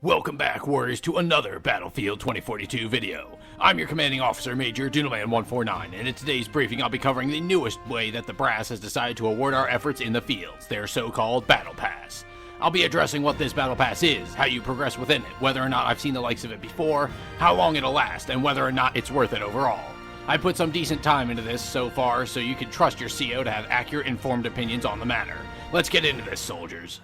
Welcome back, Warriors, to another Battlefield 2042 video. I'm your commanding officer, Major Doodleman149, and in today's briefing I'll be covering the newest way that the brass has decided to award our efforts in the fields, their so-called Battle Pass. I'll be addressing what this Battle Pass is, how you progress within it, whether or not I've seen the likes of it before, how long it'll last, and whether or not it's worth it overall. I put some decent time into this so far, so you can trust your CO to have accurate, informed opinions on the matter. Let's get into this, soldiers.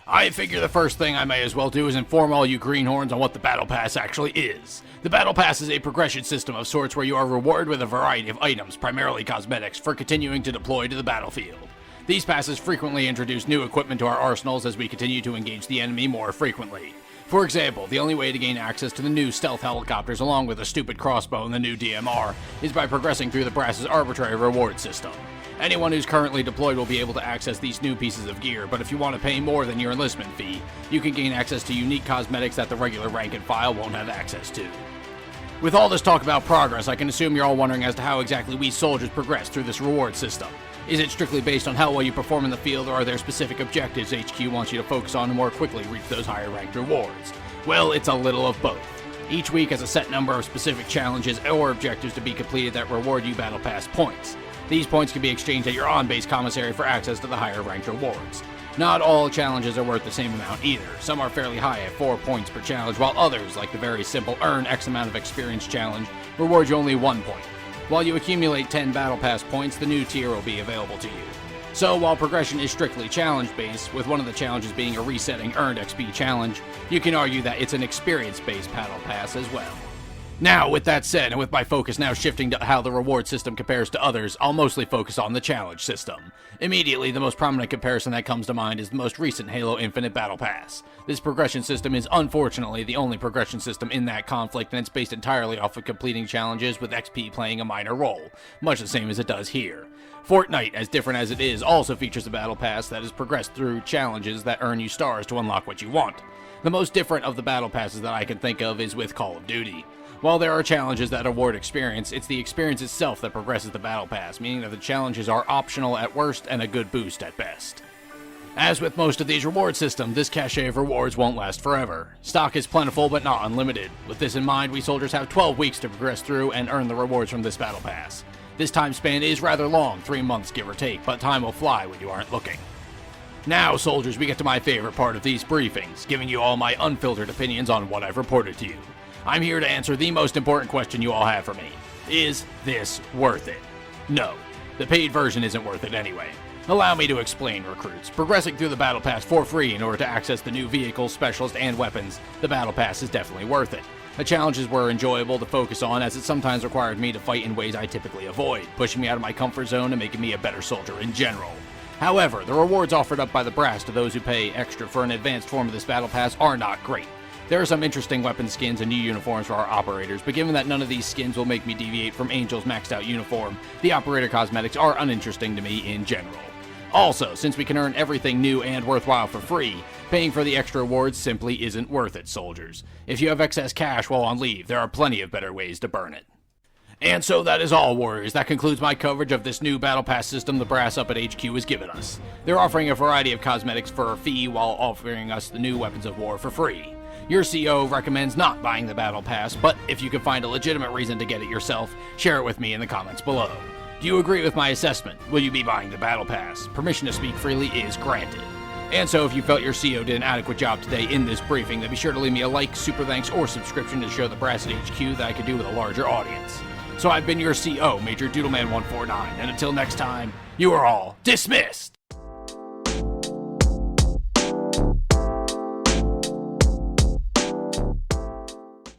I figure the first thing I may as well do is inform all you greenhorns on what the Battle Pass actually is. The Battle Pass is a progression system of sorts where you are rewarded with a variety of items, primarily cosmetics, for continuing to deploy to the battlefield. These passes frequently introduce new equipment to our arsenals as we continue to engage the enemy more frequently. For example, the only way to gain access to the new stealth helicopters along with a stupid crossbow and the new DMR is by progressing through the brass's arbitrary reward system. Anyone who's currently deployed will be able to access these new pieces of gear, but if you want to pay more than your enlistment fee, you can gain access to unique cosmetics that the regular rank and file won't have access to. With all this talk about progress, I can assume you're all wondering as to how exactly we soldiers progress through this reward system. Is it strictly based on how well you perform in the field, or are there specific objectives HQ wants you to focus on to more quickly reach those higher ranked rewards? Well, it's a little of both. Each week has a set number of specific challenges or objectives to be completed that reward you Battle Pass points. These points can be exchanged at your on-base commissary for access to the higher ranked rewards. Not all challenges are worth the same amount either. Some are fairly high at 4 points per challenge, while others, like the very simple earn X amount of experience challenge, reward you only 1 point. While you accumulate 10 Battle Pass points, the new tier will be available to you. So while progression is strictly challenge-based, with one of the challenges being a resetting earned XP challenge, you can argue that it's an experience-based Battle Pass as well. Now, with that said, and with my focus now shifting to how the reward system compares to others, I'll mostly focus on the challenge system. Immediately, the most prominent comparison that comes to mind is the most recent Halo Infinite Battle Pass. This progression system is unfortunately the only progression system in that conflict, and it's based entirely off of completing challenges with XP playing a minor role, much the same as it does here. Fortnite, as different as it is, also features a Battle Pass that is progressed through challenges that earn you stars to unlock what you want. The most different of the Battle Passes that I can think of is with Call of Duty. While there are challenges that award experience, it's the experience itself that progresses the Battle Pass, meaning that the challenges are optional at worst and a good boost at best. As with most of these reward systems, this cache of rewards won't last forever. Stock is plentiful but not unlimited. With this in mind, we soldiers have 12 weeks to progress through and earn the rewards from this Battle Pass. This time span is rather long, 3 months give or take, but time will fly when you aren't looking. Now, soldiers, we get to my favorite part of these briefings, giving you all my unfiltered opinions on what I've reported to you. I'm here to answer the most important question you all have for me. Is this worth it? No. The paid version isn't worth it anyway. Allow me to explain, recruits. Progressing through the Battle Pass for free in order to access the new vehicles, specialists, and weapons, the Battle Pass is definitely worth it. The challenges were enjoyable to focus on, as it sometimes required me to fight in ways I typically avoid, pushing me out of my comfort zone and making me a better soldier in general. However, the rewards offered up by the brass to those who pay extra for an advanced form of this Battle Pass are not great. There are some interesting weapon skins and new uniforms for our operators, but given that none of these skins will make me deviate from Angel's maxed out uniform, the operator cosmetics are uninteresting to me in general. Also, since we can earn everything new and worthwhile for free, paying for the extra rewards simply isn't worth it, soldiers. If you have excess cash while on leave, there are plenty of better ways to burn it. And so that is all, Warriors. That concludes my coverage of this new Battle Pass system the brass up at HQ has given us. They're offering a variety of cosmetics for a fee while offering us the new weapons of war for free. Your CO recommends not buying the Battle Pass, but if you can find a legitimate reason to get it yourself, share it with me in the comments below. Do you agree with my assessment? Will you be buying the Battle Pass? Permission to speak freely is granted. And so if you felt your CO did an adequate job today in this briefing, then be sure to leave me a like, super thanks, or subscription to show the brass at HQ that I could do with a larger audience. So I've been your CO, Major Doodleman149, and until next time, you are all dismissed!